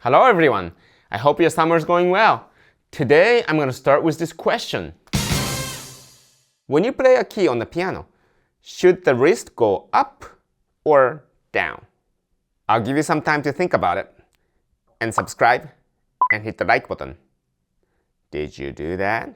Hello everyone! I hope your summer is going well. Today I'm going to start with this question. When you play a key on the piano, should the wrist go up or down? I'll give you some time to think about it. And subscribe and hit the like button. Did you do that?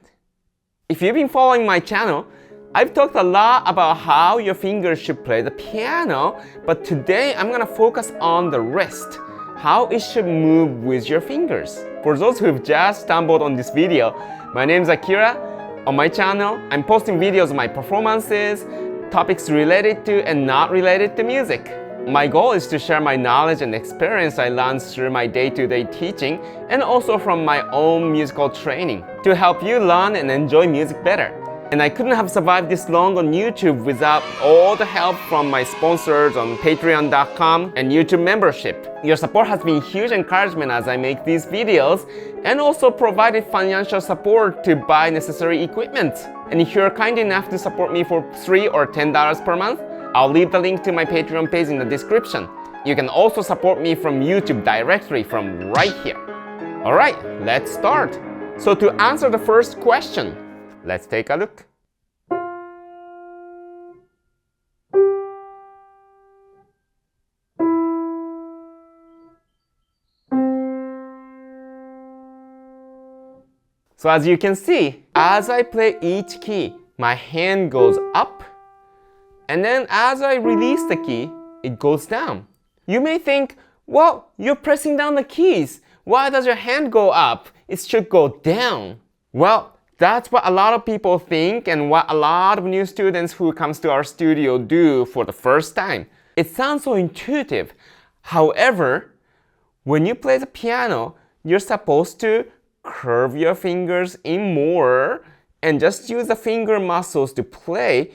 If you've been following my channel, I've talked a lot about how your fingers should play the piano, but today I'm going to focus on the wrist, how it should move with your fingers. For those who've just stumbled on this video, my name is Akira. On my channel, I'm posting videos of my performances, topics related to and not related to music. My goal is to share my knowledge and experience I learned through my day-to-day teaching and also from my own musical training to help you learn and enjoy music better. And I couldn't have survived this long on YouTube without all the help from my sponsors on patreon.com and YouTube membership. Your support has been huge encouragement as I make these videos and also provided financial support to buy necessary equipment. And if you're kind enough to support me for $3 or $10 per month, I'll leave the link to my Patreon page in the description. You can also support me from YouTube directly from right here. Alright, let's start. So to answer the first question, let's take a look. So as you can see, as I play each key, my hand goes up, and then as I release the key, it goes down. You may think, well, you're pressing down the keys. Why does your hand go up? It should go down. Well, that's what a lot of people think and what a lot of new students who comes to our studio do for the first time. It sounds so intuitive. However, when you play the piano, you're supposed to curve your fingers in more and just use the finger muscles to play,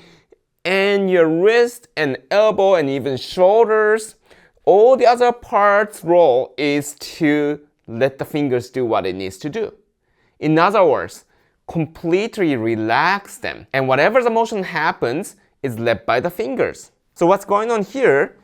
and your wrist and elbow and even shoulders, all the other parts' role is to let the fingers do what it needs to do. In other words, completely relax them, and whatever the motion happens is led by the fingers. So what's going on here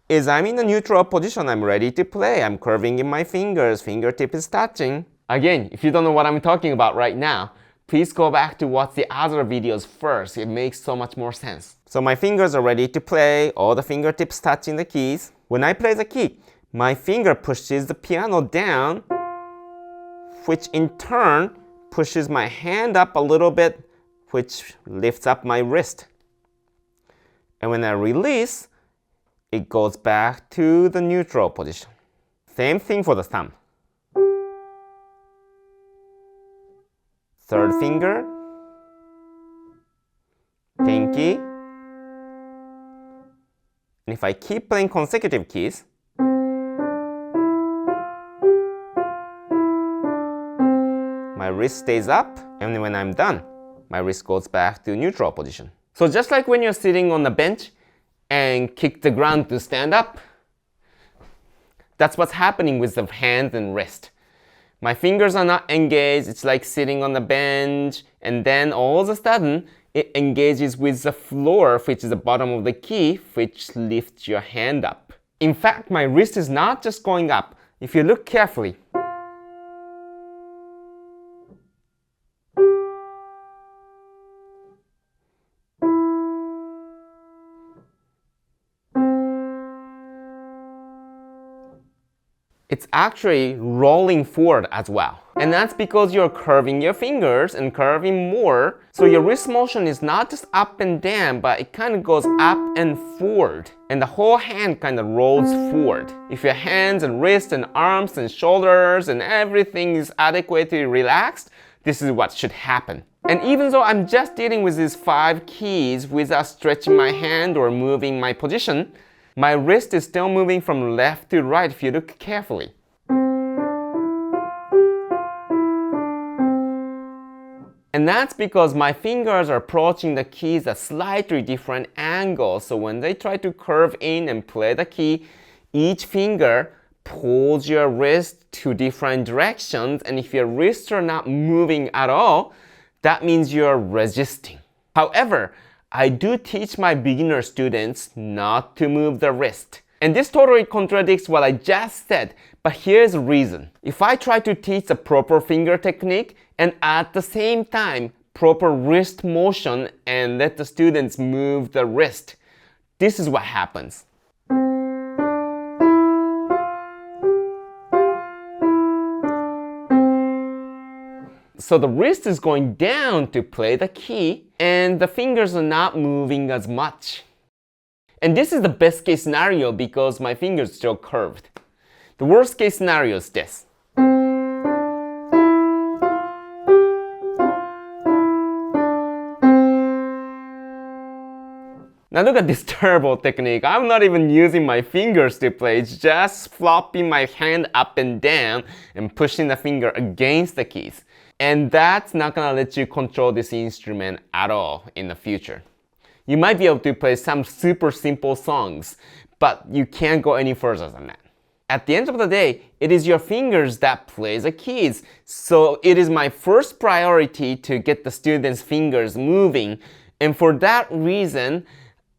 is I'm in a neutral position. I'm ready to play. I'm curving in my fingers. Fingertip is touching. Again, if you don't know what I'm talking about right now, please go back to watch the other videos first. It makes so much more sense. So my fingers are ready to play. All the fingertips touching the keys. When I play the key, my finger pushes the piano down, which in turn pushes my hand up a little bit, which lifts up my wrist. And when I release, it goes back to the neutral position. Same thing for the thumb. Third finger, pinky. And if I keep playing consecutive keys, my wrist stays up, and when I'm done, my wrist goes back to neutral position. So just like when you're sitting on the bench and kick the ground to stand up, that's what's happening with the hand and wrist. My fingers are not engaged. It's like sitting on the bench, and then all of a sudden, it engages with the floor, which is the bottom of the key, which lifts your hand up. In fact, my wrist is not just going up. If you look carefully, it's actually rolling forward as well. And that's because you're curving your fingers and curving more. So your wrist motion is not just up and down, but it kind of goes up and forward. And the whole hand kind of rolls forward. If your hands and wrists and arms and shoulders and everything is adequately relaxed, this is what should happen. And even though I'm just dealing with these 5 keys without stretching my hand or moving my position, my wrist is still moving from left to right if you look carefully. And that's because my fingers are approaching the keys at slightly different angles. So when they try to curve in and play the key, each finger pulls your wrist to different directions. And if your wrists are not moving at all, that means you're resisting. However, I do teach my beginner students not to move the wrist. And this totally contradicts what I just said, but here's the reason. If I try to teach the proper finger technique and at the same time proper wrist motion and let the students move the wrist, this is what happens. So the wrist is going down to play the key and the fingers are not moving as much. And this is the best case scenario because my fingers are still curved. The worst case scenario is this. Now look at this terrible technique. I'm not even using my fingers to play. It's just flopping my hand up and down and pushing the finger against the keys. And that's not gonna let you control this instrument at all in the future. You might be able to play some super simple songs, but you can't go any further than that. At the end of the day, it is your fingers that play the keys. So it is my first priority to get the students' fingers moving. And for that reason,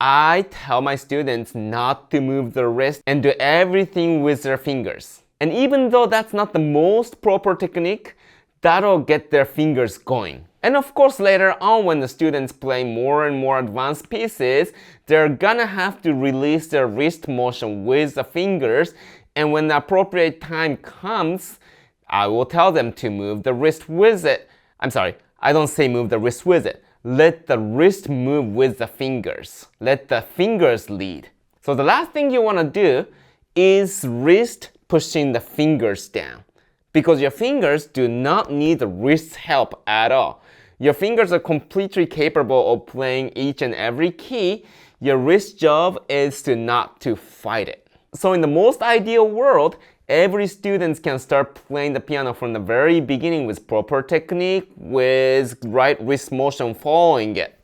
I tell my students not to move their wrist and do everything with their fingers. And even though that's not the most proper technique, that'll get their fingers going. And of course, later on when the students play more and more advanced pieces, they're gonna have to release their wrist motion with the fingers. And when the appropriate time comes, I will tell them to move the wrist with it. I'm sorry, I don't say move the wrist with it. Let the wrist move with the fingers. Let the fingers lead. So the last thing you wanna do is wrist pushing the fingers down. Because your fingers do not need the wrist's help at all. Your fingers are completely capable of playing each and every key. Your wrist's job is not to fight it. So in the most ideal world, every student can start playing the piano from the very beginning with proper technique, with right wrist motion following it.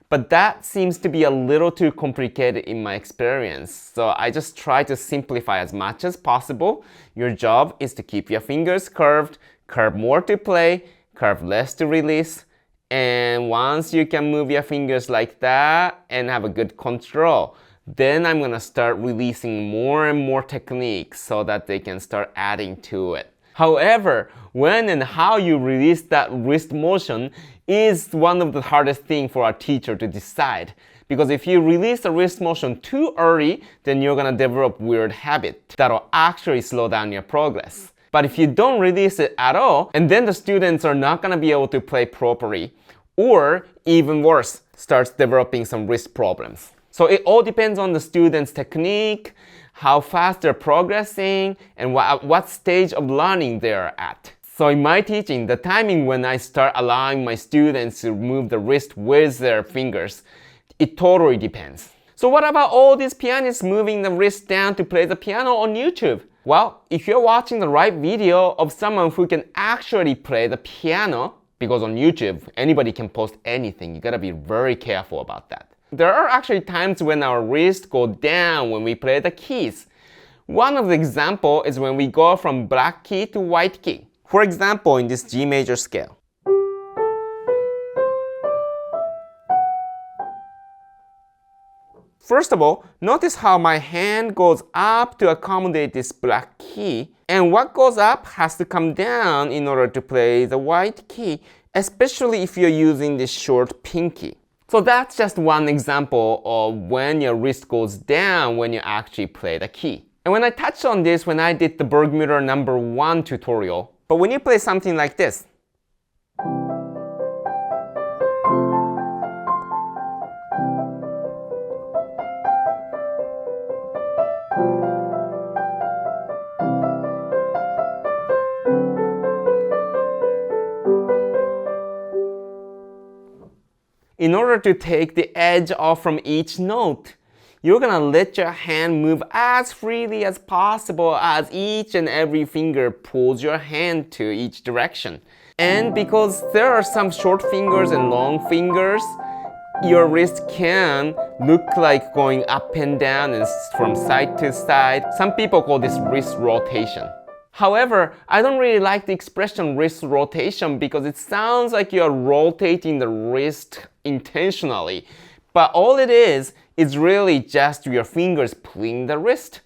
But that seems to be a little too complicated in my experience. So I just try to simplify as much as possible. Your job is to keep your fingers curved, curve more to play, curve less to release. And once you can move your fingers like that and have a good control, then I'm gonna start releasing more and more techniques so that they can start adding to it. However, when and how you release that wrist motion is one of the hardest things for a teacher to decide. Because if you release the wrist motion too early, then you're gonna develop weird habit that'll actually slow down your progress. But if you don't release it at all, and then the students are not gonna be able to play properly, or even worse, starts developing some wrist problems. So it all depends on the student's technique, how fast they're progressing, and what stage of learning they're at. So in my teaching, the timing when I start allowing my students to move the wrist with their fingers, it totally depends. So what about all these pianists moving the wrist down to play the piano on YouTube? Well, if you're watching the right video of someone who can actually play the piano, because on YouTube, anybody can post anything, you gotta be very careful about that. There are actually times when our wrists go down when we play the keys. One of the examples is when we go from black key to white key. For example, in this G major scale. First of all, notice how my hand goes up to accommodate this black key, and what goes up has to come down in order to play the white key, especially if you're using this short pinky. So that's just one example of when your wrist goes down when you actually play the key. And when I touched on this when I did the Bergmutter number 1 tutorial, but when you play something like this, in order to take the edge off from each note, you're gonna let your hand move as freely as possible as each and every finger pulls your hand to each direction. And because there are some short fingers and long fingers, your wrist can look like going up and down and from side to side. Some people call this wrist rotation. However, I don't really like the expression wrist rotation because it sounds like you're rotating the wrist intentionally. But all it is is really just your fingers pulling the wrist.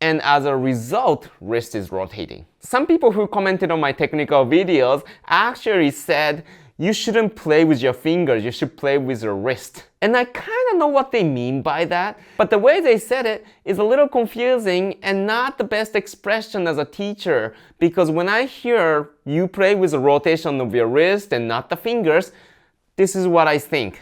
And as a result, wrist is rotating. Some people who commented on my technical videos actually said, you shouldn't play with your fingers, you should play with your wrist. And I kind of know what they mean by that, but the way they said it is a little confusing and not the best expression as a teacher, because when I hear you play with the rotation of your wrist and not the fingers, this is what I think.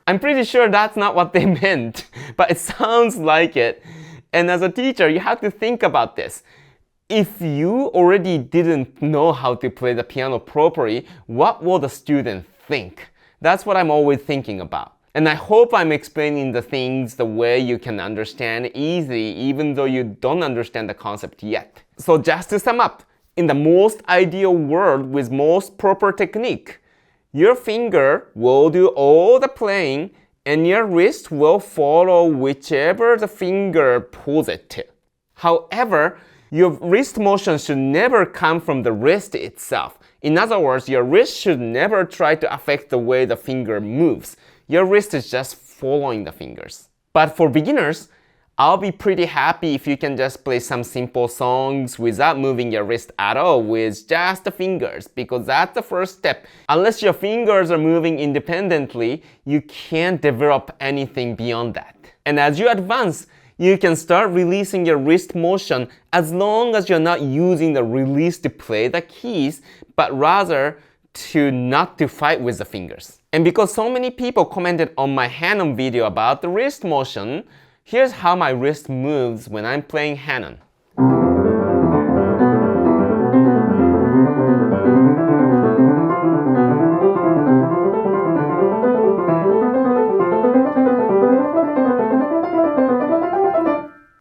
I'm pretty sure that's not what they meant, but it sounds like it. And as a teacher, you have to think about this. If you already didn't know how to play the piano properly, what will the student think? That's what I'm always thinking about. And I hope I'm explaining the things the way you can understand easily, even though you don't understand the concept yet. So just to sum up, in the most ideal world with most proper technique, your finger will do all the playing and your wrist will follow whichever the finger pulls it to. However, your wrist motion should never come from the wrist itself. In other words, your wrist should never try to affect the way the finger moves. Your wrist is just following the fingers. But for beginners, I'll be pretty happy if you can just play some simple songs without moving your wrist at all with just the fingers, because that's the first step. Unless your fingers are moving independently, you can't develop anything beyond that. And as you advance, you can start releasing your wrist motion as long as you're not using the release to play the keys, but rather not to fight with the fingers. And because so many people commented on my hand-on video about the wrist motion, here's how my wrist moves when I'm playing hand-on.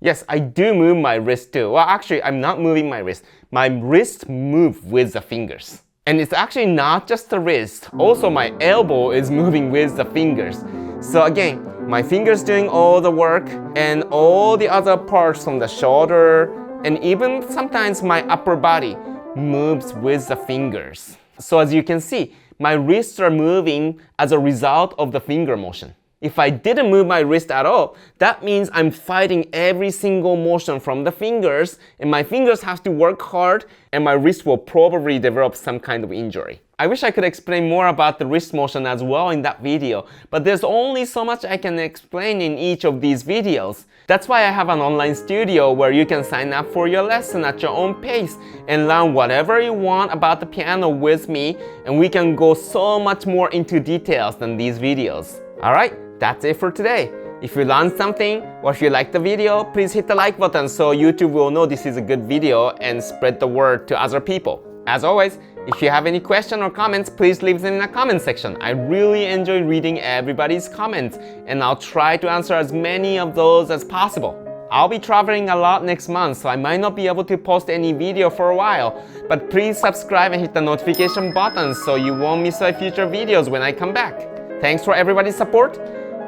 Yes, I do move my wrist too. Well, actually, I'm not moving my wrist. My wrist moves with the fingers. And it's actually not just the wrist. Also, my elbow is moving with the fingers. So again, my fingers doing all the work and all the other parts from the shoulder and even sometimes my upper body moves with the fingers. So as you can see, my wrists are moving as a result of the finger motion. If I didn't move my wrist at all, that means I'm fighting every single motion from the fingers, and my fingers have to work hard, and my wrist will probably develop some kind of injury. I wish I could explain more about the wrist motion as well in that video, but there's only so much I can explain in each of these videos. That's why I have an online studio where you can sign up for your lesson at your own pace and learn whatever you want about the piano with me, and we can go so much more into details than these videos. Alright, that's it for today. If you learned something or if you liked the video, please hit the like button so YouTube will know this is a good video and spread the word to other people. As always, if you have any questions or comments, please leave them in the comment section. I really enjoy reading everybody's comments, and I'll try to answer as many of those as possible. I'll be traveling a lot next month, so I might not be able to post any video for a while, but please subscribe and hit the notification button so you won't miss my future videos when I come back. Thanks for everybody's support,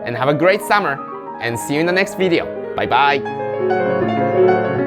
and have a great summer, and see you in the next video. Bye bye!